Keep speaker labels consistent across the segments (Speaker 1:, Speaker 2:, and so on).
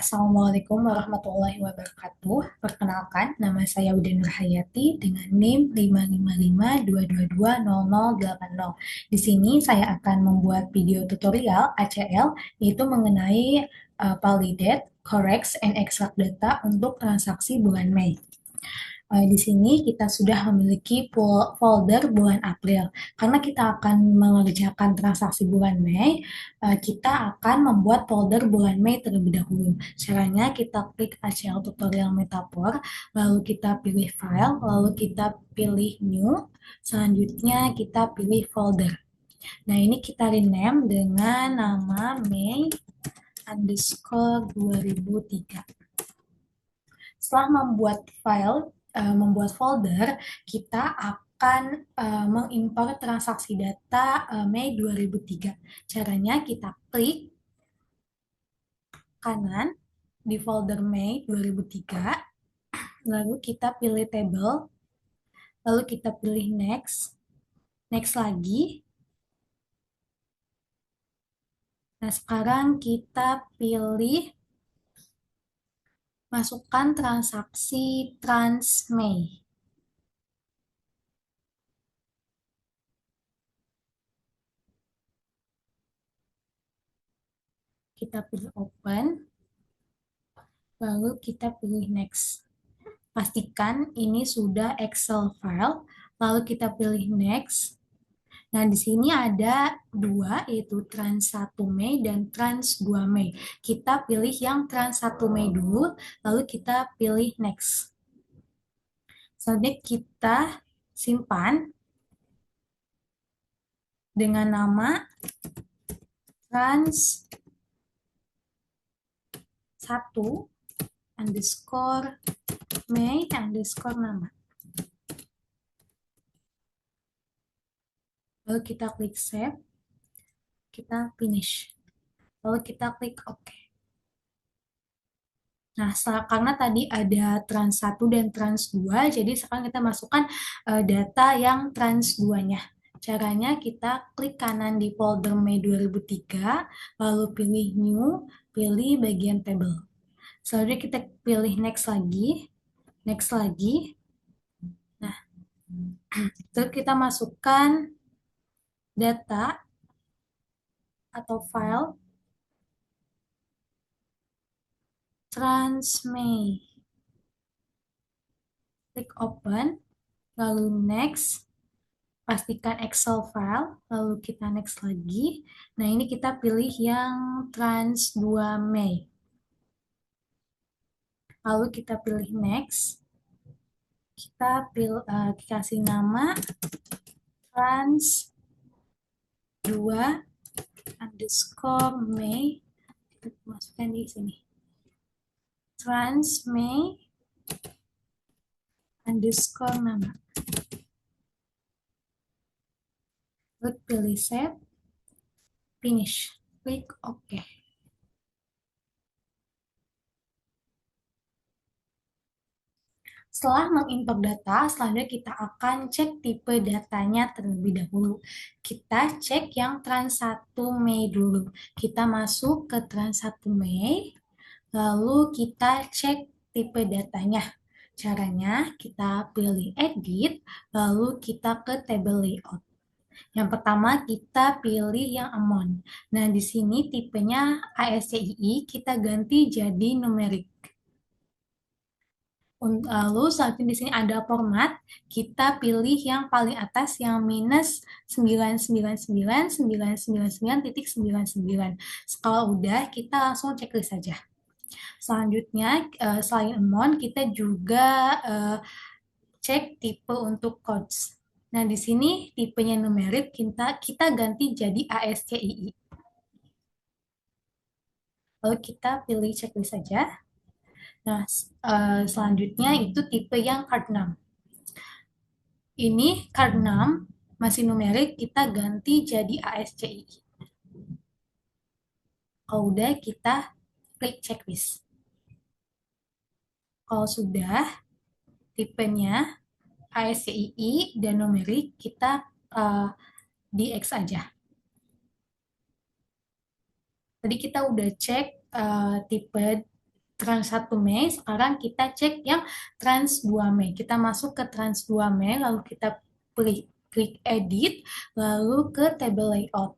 Speaker 1: Assalamualaikum warahmatullahi wabarakatuh. Perkenalkan, nama saya Uda Nurhayati dengan NIM 55522200080. Di sini saya akan membuat video tutorial ACL, yaitu mengenai validate, correct, and extract data untuk transaksi bulan Mei. Di sini kita sudah memiliki folder bulan April. Karena kita akan mengerjakan transaksi bulan Mei, kita akan membuat folder bulan Mei terlebih dahulu. Caranya kita klik ACL tutorial Metaphor, lalu kita pilih file, lalu kita pilih new, selanjutnya kita pilih folder. Nah, ini kita rename dengan nama Mei underscore 2003. Setelah membuat folder, kita akan mengimpor transaksi data Mei 2003. Caranya kita klik kanan di folder Mei 2003, lalu kita pilih table, lalu kita pilih next, next lagi. Nah, sekarang kita pilih masukkan transaksi TransMei. Kita pilih open, lalu kita pilih next. Pastikan ini sudah Excel file, lalu kita pilih next. Nah, di sini ada dua, yaitu Trans 1 Mei dan Trans 2 Mei. Kita pilih yang Trans 1 Mei dulu, lalu kita pilih next. Selanjutnya kita simpan dengan nama Trans 1 underscore Mei underscore nama. Lalu kita klik save, kita finish. Lalu kita klik OK. Nah, karena tadi ada trans 1 dan trans 2, jadi sekarang kita masukkan data yang trans 2-nya. Caranya kita klik kanan di folder Mei 2003, lalu pilih new, pilih bagian table. Selanjutnya kita pilih next lagi, next lagi. Nah, terus kita masukkan data atau file TransMei. Klik open, lalu next. Pastikan Excel file, lalu kita next lagi. Nah, ini kita pilih yang Trans 2 Mei. Lalu kita pilih next. Kita kasih nama Trans 2 underscore Mei. Masukkan di sini. Trans Mei underscore nama. Lalu pilih save, finish, klik OK. Setelah mengimport data, selanjutnya kita akan cek tipe datanya terlebih dahulu. Kita cek yang Trans 1 Mei dulu. Kita masuk ke Trans 1 Mei, lalu kita cek tipe datanya. Caranya kita pilih edit, lalu kita ke table layout. Yang pertama kita pilih yang amount. Nah, di sini tipenya ASCII kita ganti jadi numerik. Lalu selanjutnya di sini ada format, kita pilih yang paling atas yang minus 999.999.99. Kalau udah, kita langsung checklist saja. Selanjutnya, selain amount, kita juga cek tipe untuk codes. Nah, di sini tipenya numerik, kita ganti jadi ASCII. Lalu kita pilih checklist saja. Nah, selanjutnya itu tipe yang card 6. Ini card 6 masih numerik, kita ganti jadi ASCII. Kalau udah, kita klik checklist. Kalau sudah, tipenya ASCII dan numerik, kita di X aja. Tadi kita udah cek tipe trans 1 Mei, sekarang kita cek yang trans 2 Mei. Kita masuk ke trans 2 Mei, lalu kita klik edit, lalu ke table layout.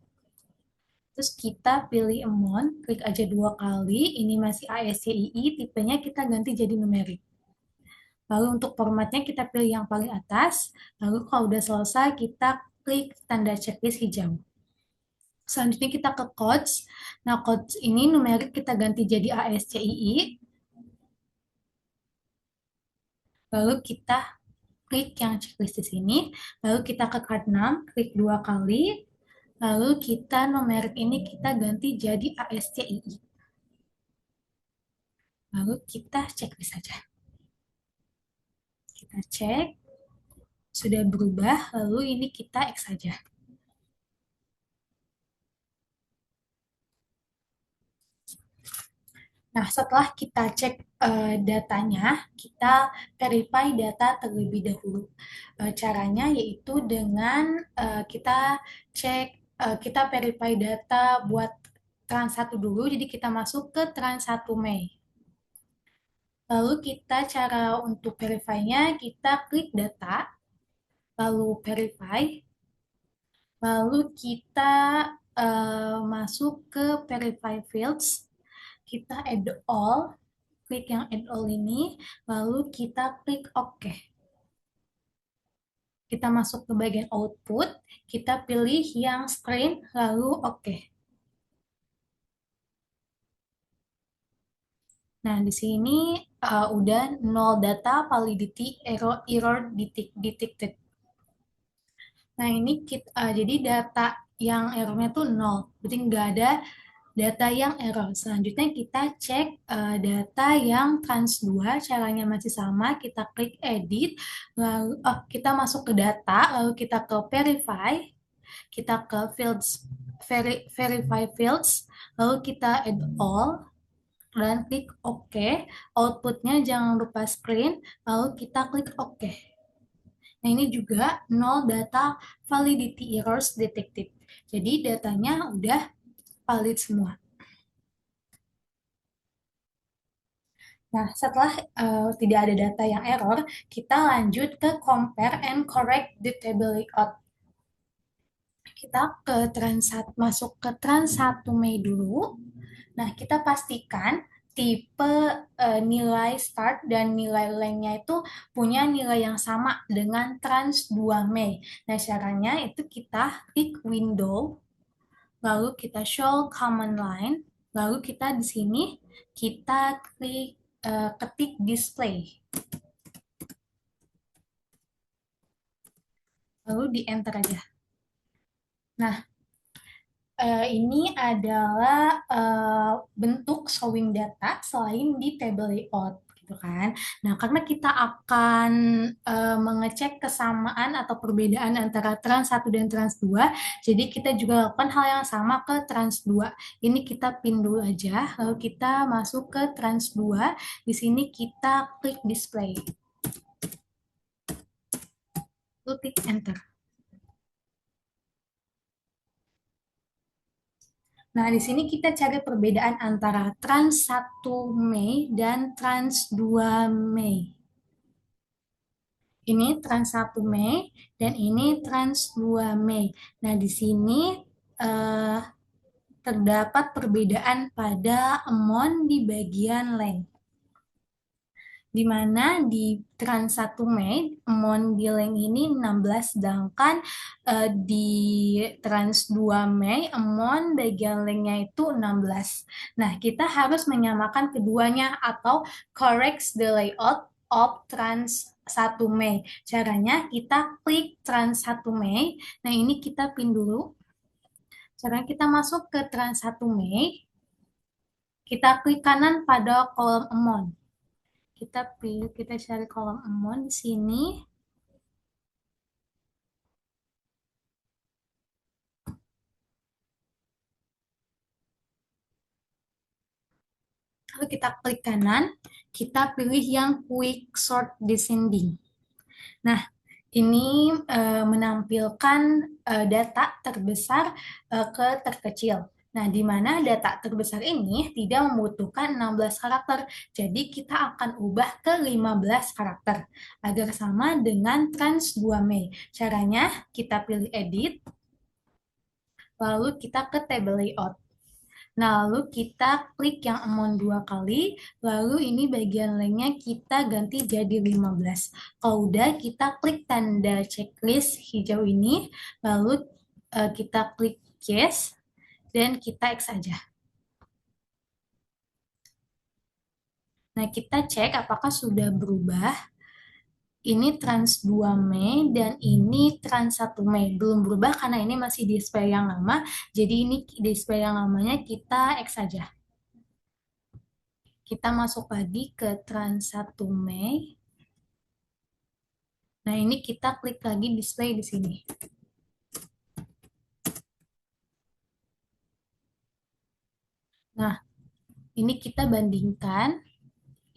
Speaker 1: Terus kita pilih amount, klik aja 2 kali, ini masih ASCII, tipenya kita ganti jadi numerik. Lalu untuk formatnya kita pilih yang paling atas, lalu kalau udah selesai kita klik tanda checklist hijau. Selanjutnya kita ke codes. Nah, codes ini numerik kita ganti jadi ASCII, lalu kita klik yang checklist di sini, lalu kita ke card 6, klik 2 kali, lalu kita numerik ini kita ganti jadi ASCII. Lalu kita checklist saja. Kita cek, sudah berubah, lalu ini kita X saja. Nah, setelah kita cek datanya, kita verify data terlebih dahulu. Caranya yaitu dengan kita cek, kita verify data buat trans 1 dulu, jadi kita masuk ke trans 1 Mei. Lalu kita cara untuk verify-nya, kita klik data, lalu verify, lalu kita masuk ke verify fields, kita add all, klik yang add all ini, lalu kita klik OK. Kita masuk ke bagian output, kita pilih yang screen, lalu OK. Nah, di sini udah 0 data validity error detected. Nah, ini jadi data yang errornya tuh 0, berarti nggak ada data yang error. Selanjutnya kita cek data yang trans 2, caranya masih sama, kita klik edit, lalu kita masuk ke data, lalu kita ke verify, kita ke fields, verify fields, lalu kita add all, dan klik OK. Outputnya jangan lupa screen, lalu kita klik OK. Nah, ini juga 0 data validity errors detected. Jadi datanya udah valid semua. Nah, setelah tidak ada data yang error, kita lanjut ke compare and correct the table layout. Kita ke masuk ke trans 1 Mei dulu. Nah, kita pastikan tipe nilai start dan nilai length-nya itu punya nilai yang sama dengan trans 2 Mei. Nah, caranya itu kita klik window, lalu kita show command line, lalu kita di sini kita klik ketik display, lalu di enter aja. Nah, ini adalah bentuk showing data selain di table layout gitu kan. Nah, karena kita akan mengecek kesamaan atau perbedaan antara trans 1 dan trans 2, jadi kita juga lakukan hal yang sama ke trans 2. Ini kita pin dulu aja, lalu kita masuk ke trans 2. Di sini kita klik display. Lalu klik enter. Nah, di sini kita cari perbedaan antara trans 1 Mei dan trans 2 Mei. Ini trans 1 Mei dan ini trans 2 Mei. Nah, di sini eh, terdapat perbedaan pada amount di bagian length, di mana di trans 1 Mei amount di length ini 16, sedangkan di trans 2 Mei amount bagian length-nya itu 16. Nah, kita harus menyamakan keduanya atau correct the layout of trans 1 Mei. Caranya kita klik trans 1 Mei. Nah, ini kita pin dulu. Caranya kita masuk ke trans 1 Mei. Kita klik kanan pada kolom amount. Kita cari kolom amount di sini. Lalu kita klik kanan, kita pilih yang quick sort descending. Nah, ini menampilkan data terbesar ke terkecil. Nah, di mana data terbesar ini tidak membutuhkan 16 karakter. Jadi, kita akan ubah ke 15 karakter agar sama dengan trans 2 Mei. Caranya, kita pilih edit, lalu kita ke table layout. Nah, lalu kita klik yang amount 2 kali, lalu ini bagian lainnya kita ganti jadi 15. Kalau udah, kita klik tanda checklist hijau ini, lalu kita klik yes, dan kita X aja. Nah, kita cek apakah sudah berubah. Ini trans 2 Mei dan ini trans 1 Mei. Belum berubah karena ini masih display yang lama. Jadi ini display yang lamanya kita X aja. Kita masuk lagi ke trans 1 Mei. Nah, ini kita klik lagi display di sini. Nah, ini kita bandingkan.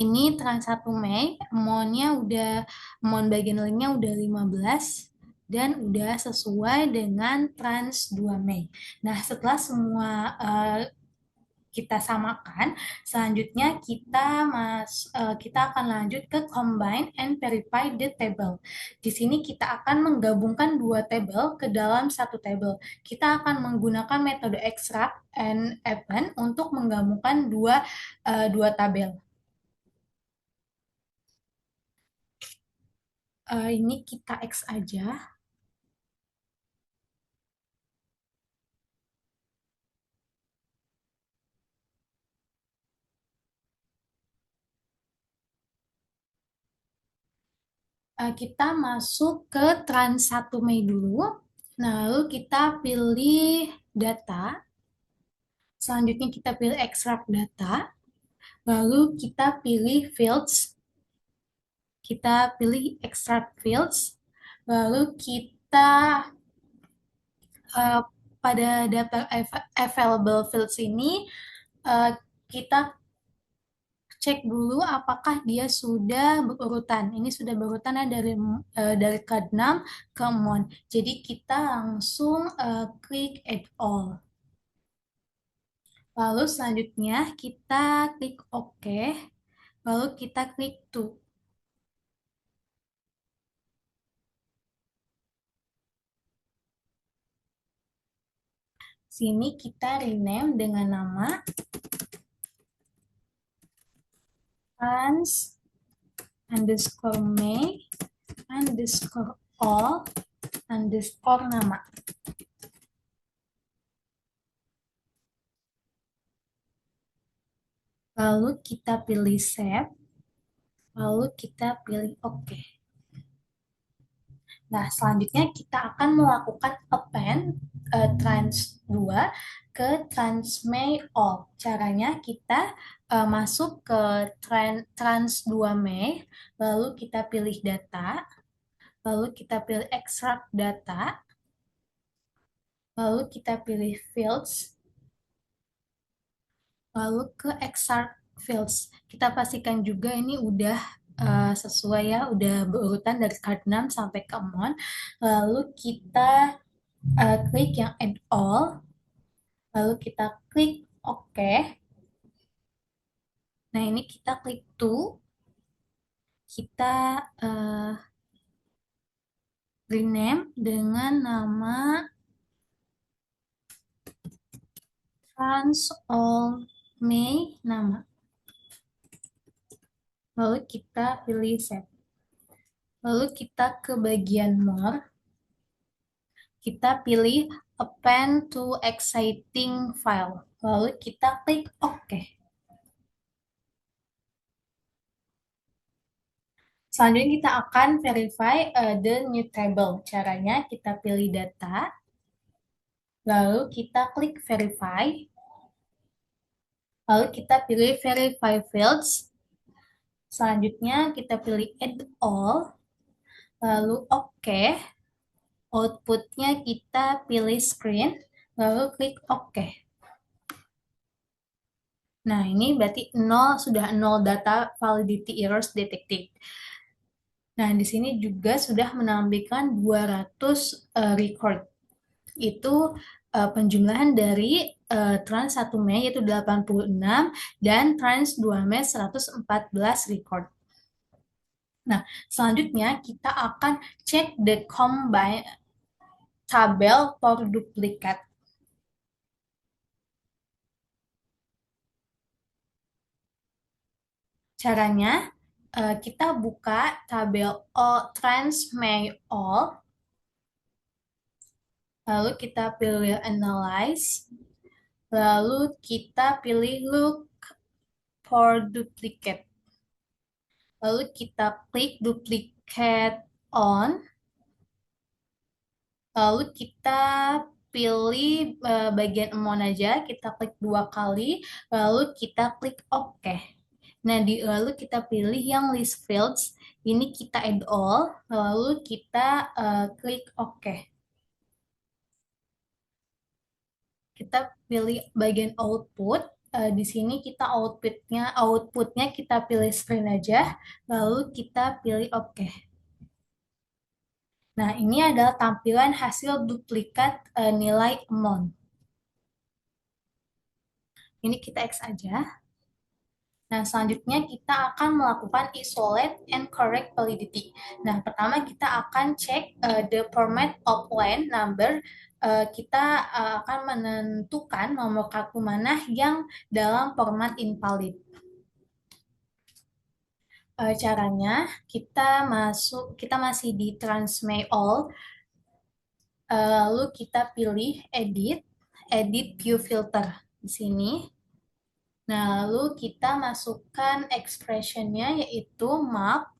Speaker 1: Ini trans 1 Mei, amount bagian lainnya udah 15 dan udah sesuai dengan trans 2 Mei. Nah, setelah semua kita samakan, selanjutnya kita akan lanjut ke combine and verify the table. Di sini kita akan menggabungkan dua table ke dalam satu table. Kita akan menggunakan metode extract and append untuk menggabungkan dua tabel. Ini kita X aja. Kita masuk ke trans 1 Mei dulu. Nah, lalu kita pilih data. Selanjutnya kita pilih extract data. Lalu kita pilih fields. Kita pilih extract fields. Lalu kita uh, pada data available fields ini uh, kita cek dulu apakah dia sudah berurutan. Ini sudah berurutan dari card 6 ke mon. Jadi kita langsung klik add all. Lalu selanjutnya kita klik OK. Lalu kita klik to. Sini kita rename dengan nama trans underscore Mei underscore all underscore nama. Lalu kita pilih save. Lalu kita pilih OK. Nah, selanjutnya kita akan melakukan append trans 2 ke transmay all. Caranya kita masuk ke trans 2 Mei, lalu kita pilih data, lalu kita pilih extract data, lalu kita pilih fields, lalu ke extract fields. Kita pastikan juga ini udah sesuai ya, udah berurutan dari card 6 sampai ke mon. Lalu kita klik yang add all, lalu kita klik OK. Nah, ini kita klik to, kita rename dengan nama trans all Mei nama. Lalu kita pilih save. Lalu kita ke bagian more. Kita pilih append to exciting file. Lalu kita klik OK. Selanjutnya kita akan verify the new table. Caranya kita pilih data, lalu kita klik verify, lalu kita pilih verify fields. Selanjutnya kita pilih add all, lalu OK. Outputnya kita pilih screen, lalu klik OK. Nah, ini berarti sudah 0 data validity errors detected. Nah, di sini juga sudah menampilkan 200 record. Itu penjumlahan dari trans 1 Mei yaitu 86 dan trans 2 Mei 114 record. Nah, selanjutnya kita akan cek the combine tabel for duplicate. Caranya, kita buka tabel all, trans May all, lalu kita pilih analyze, lalu kita pilih look for duplicate, lalu kita klik duplicate on, lalu kita pilih bagian amount aja, kita klik 2 kali, lalu kita klik OK. Nah, lalu kita pilih yang list fields, ini kita add all, lalu kita klik OK. Kita pilih bagian output, di sini kita outputnya kita pilih screen aja, lalu kita pilih OK. Nah, ini adalah tampilan hasil duplikat nilai amount. Ini kita X aja. Nah, selanjutnya kita akan melakukan isolate and correct validity. Nah, pertama kita akan cek the format of line number. Kita akan menentukan nomor kartu mana yang dalam format invalid. Caranya kita masih di Transmay All, lalu kita pilih edit view filter di sini. Nah, lalu kita masukkan expressionnya yaitu map,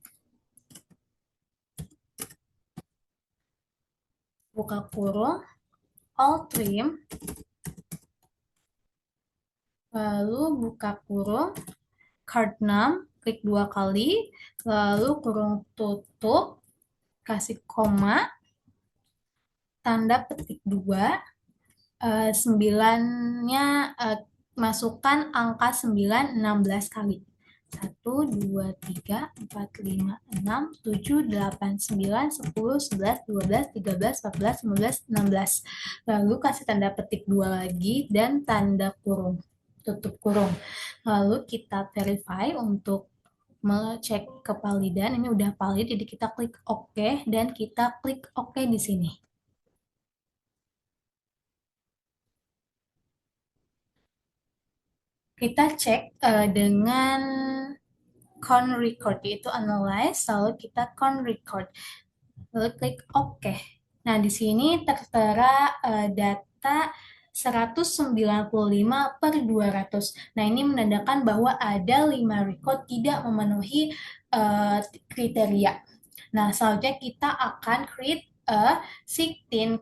Speaker 1: buka kurung, all trim, lalu buka kurung, card 6, klik 2 kali, lalu kurung tutup, kasih koma, tanda petik 2, 9-nya masukkan angka 9 16 kali. 1, 2, 3, 4, 5, 6, 7, 8, 9, 10, 11, 12, 13, 14, 15, 16. Lalu kasih tanda petik 2 lagi dan tanda kurung, tutup kurung. Lalu kita verify untuk mengecek kevalidan. Ini udah valid, jadi kita klik OK dan kita klik OK di sini. Kita cek dengan con record, yaitu analyze, lalu kita con record, lalu klik OK. Nah, di sini tertera data 195 per 200. Nah, ini menandakan bahwa ada 5 record tidak memenuhi kriteria. Nah, selanjutnya kita akan create a 16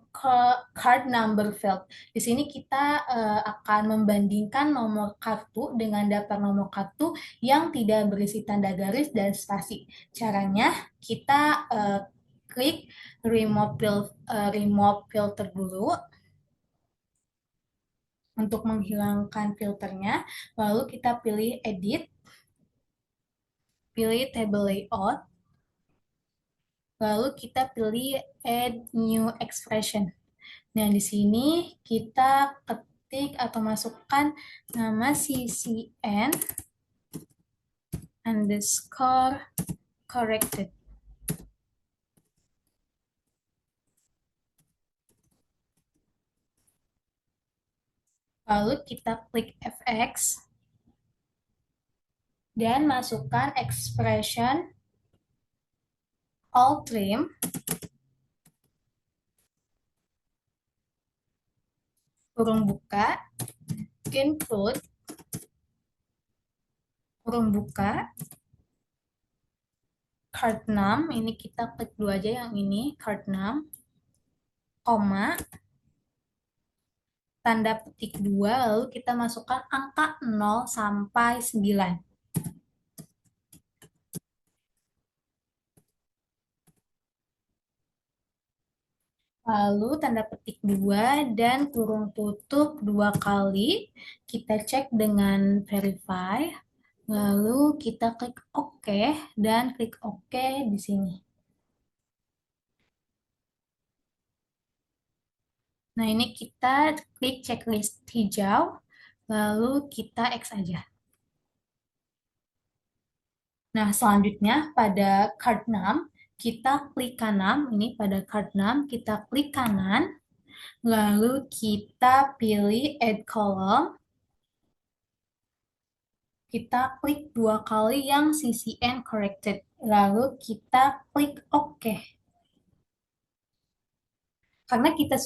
Speaker 1: card number field. Di sini kita akan membandingkan nomor kartu dengan daftar nomor kartu yang tidak berisi tanda garis dan spasi. Caranya kita klik remove filter dulu untuk menghilangkan filternya. Lalu kita pilih edit, pilih table layout, lalu kita pilih add new expression. Nah, di sini kita ketik atau masukkan nama CCN underscore corrected. Lalu kita klik FX dan masukkan expression all trim, kurung buka, include, kurung buka, card 6, ini kita klik dua aja yang ini, card 6, koma, tanda petik 2, lalu kita masukkan angka 0 sampai 9. Lalu tanda petik 2 dan kurung tutup 2 kali. Kita cek dengan verify. Lalu kita klik OK dan klik OK di sini. Nah, ini kita klik checklist hijau, lalu kita X aja. Nah, selanjutnya pada card 6, kita klik kanan, ini pada card 6, kita klik kanan, lalu kita pilih add column, kita klik dua kali yang CCN corrected, lalu kita klik OK. Karena kita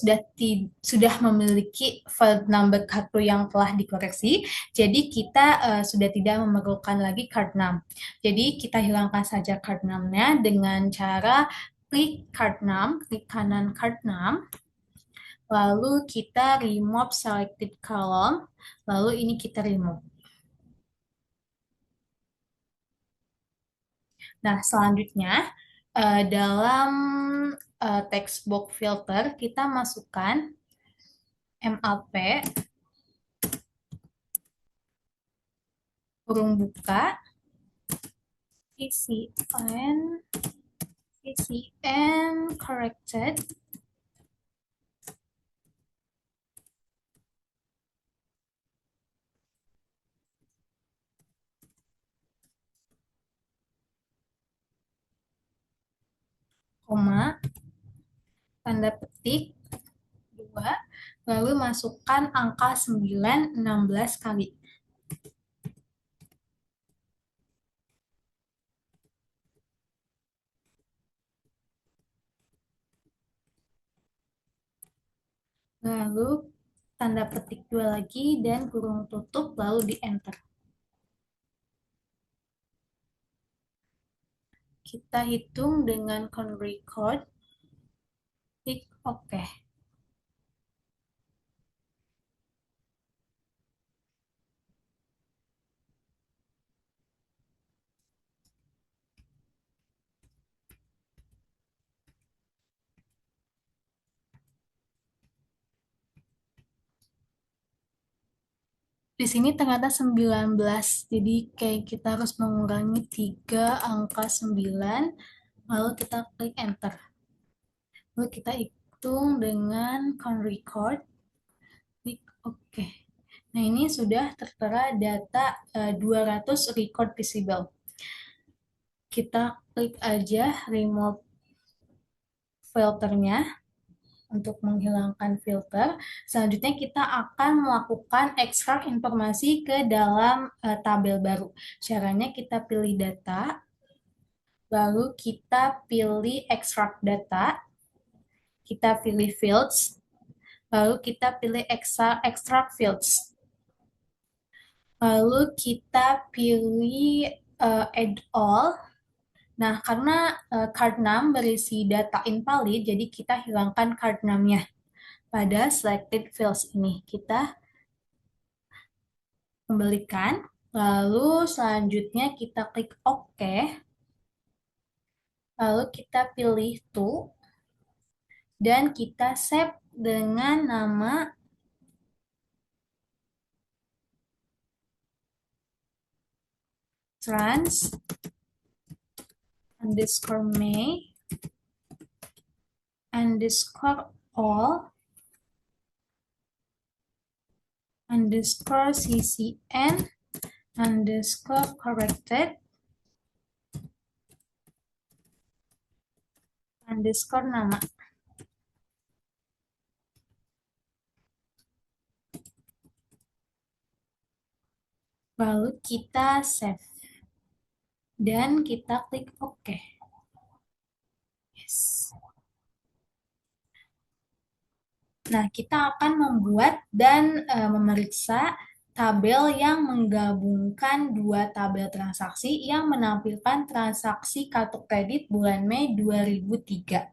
Speaker 1: sudah memiliki file number kartu yang telah dikoreksi, jadi kita sudah tidak memerlukan lagi card 6. Jadi kita hilangkan saja card 6-nya dengan cara klik card 6, klik kanan card 6, lalu kita remove selected column, lalu ini kita remove. Nah, selanjutnya dalam text box filter kita masukkan MAP kurung buka CCN corrected, koma, tanda petik 2, lalu masukkan angka 9 16 kali. Lalu tanda petik 2 lagi dan kurung tutup, lalu di enter. Kita hitung dengan count record, klik OK. Di sini ternyata 19, jadi kayak kita harus mengurangi 3 angka 9, lalu kita klik enter. Lalu kita hitung dengan count record, klik OK. Nah, ini sudah tertera data 200 record visible. Kita klik aja remove filternya untuk menghilangkan filter. Selanjutnya kita akan melakukan ekstrak informasi ke dalam tabel baru. Caranya kita pilih data, lalu kita pilih extract data, kita pilih fields, lalu kita pilih extract fields. Lalu kita pilih add all. Nah, karena card 6 berisi data invalid, jadi kita hilangkan card 6-nya. Pada selected fields ini, kita kembalikan. Lalu selanjutnya kita klik OK. Lalu kita pilih to. Dan kita save dengan nama trans underscore May underscore all underscore CCN underscore corrected underscore nama. Lalu kita save. Dan kita klik OK. Yes. Nah, kita akan membuat dan memeriksa tabel yang menggabungkan dua tabel transaksi yang menampilkan transaksi kartu kredit bulan Mei 2003.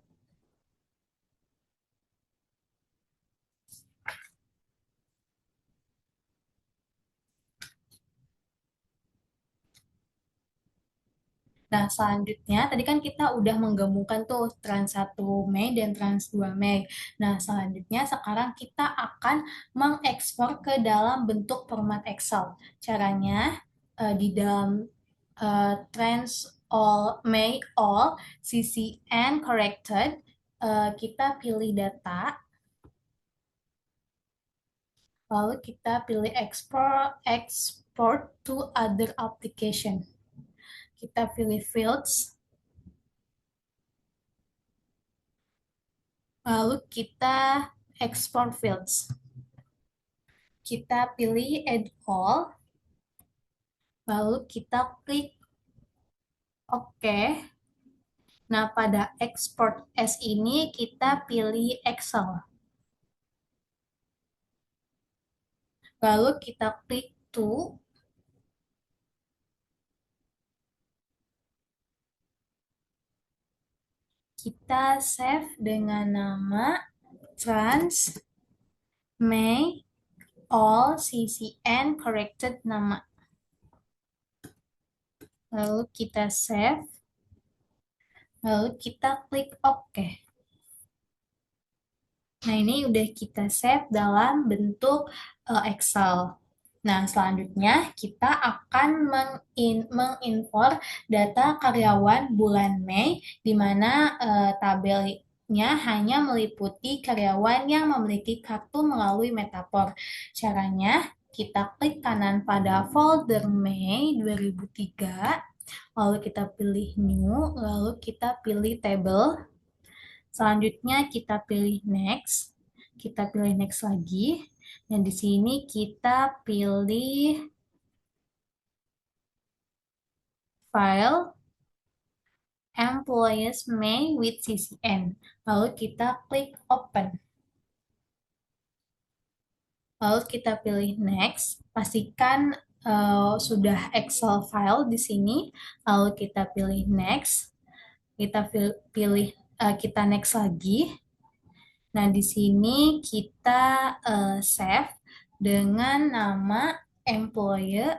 Speaker 1: Nah, selanjutnya tadi kan kita udah menggabungkan tuh trans 1 Mei dan trans 2 Mei. Nah, selanjutnya sekarang kita akan mengekspor ke dalam bentuk format Excel. Caranya di dalam trans all May all CCN corrected, kita pilih data, Lalu kita pilih export to other application. Kita pilih fields, lalu kita export fields. Kita pilih add all, lalu kita klik OK. Nah, pada export as ini kita pilih Excel. Lalu kita klik to, kita save dengan nama trans may all ccn corrected nama. Lalu kita save, lalu kita klik OK. Nah, ini udah kita save dalam bentuk Excel. Nah, selanjutnya kita akan mengimport data karyawan bulan Mei, di mana tabelnya hanya meliputi karyawan yang memiliki kartu melalui Metapor. Caranya, kita klik kanan pada folder Mei 2003, lalu kita pilih New, lalu kita pilih Table. Selanjutnya kita pilih next. Kita pilih next lagi. Dan di sini kita pilih file employees May with CCN. Lalu kita klik open. Lalu kita pilih next. Pastikan sudah Excel file di sini. Lalu kita pilih next. Kita pilih kita next lagi. Nah, di sini kita save dengan nama employee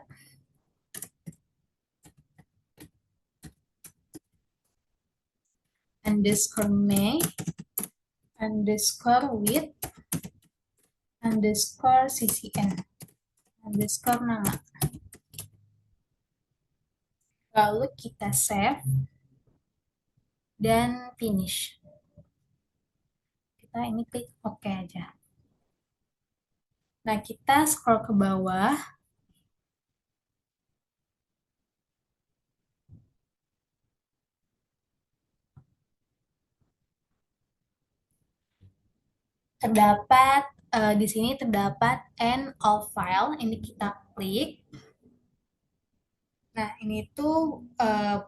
Speaker 1: underscore May underscore with underscore CCN underscore nama. Lalu kita save dan finish. Kita ini klik OK aja. Nah, kita scroll ke bawah. Terdapat di sini terdapat end of file. Ini kita klik. Nah, ini tuh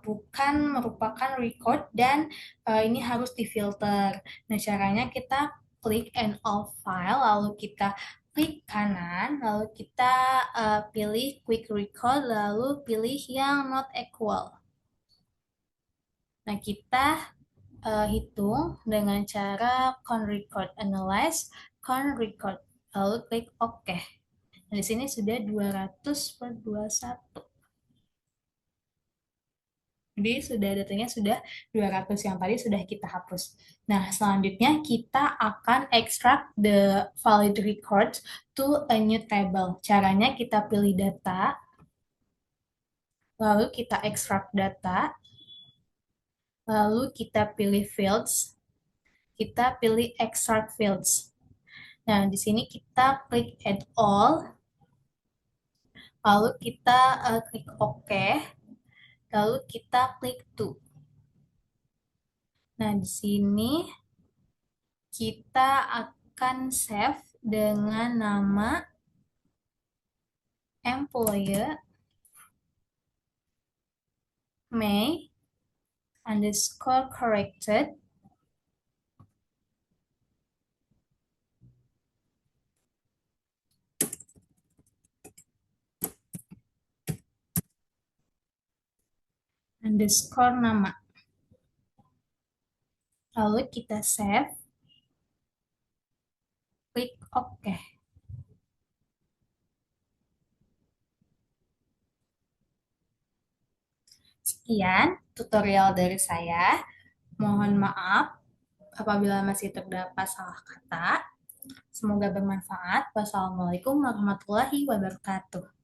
Speaker 1: bukan merupakan record dan ini harus difilter. Nah, caranya kita klik end of file, lalu kita klik kanan, lalu kita pilih quick record, lalu pilih yang not equal. Nah, kita hitung dengan cara count record, analyze, count record, lalu klik OK. Nah, di sini sudah 200/21. Jadi sudah datanya sudah 200 yang tadi sudah kita hapus. Nah, selanjutnya kita akan extract the valid records to a new table. Caranya kita pilih data, lalu kita extract data, lalu kita pilih fields, kita pilih extract fields. Nah, di sini kita klik add all, lalu kita klik OK, lalu kita klik to. Nah, di sini kita akan save dengan nama employee May underscore corrected underscore nama. Lalu kita save, klik OK. Sekian tutorial dari saya. Mohon maaf apabila masih terdapat salah kata. Semoga bermanfaat. Wassalamualaikum warahmatullahi wabarakatuh.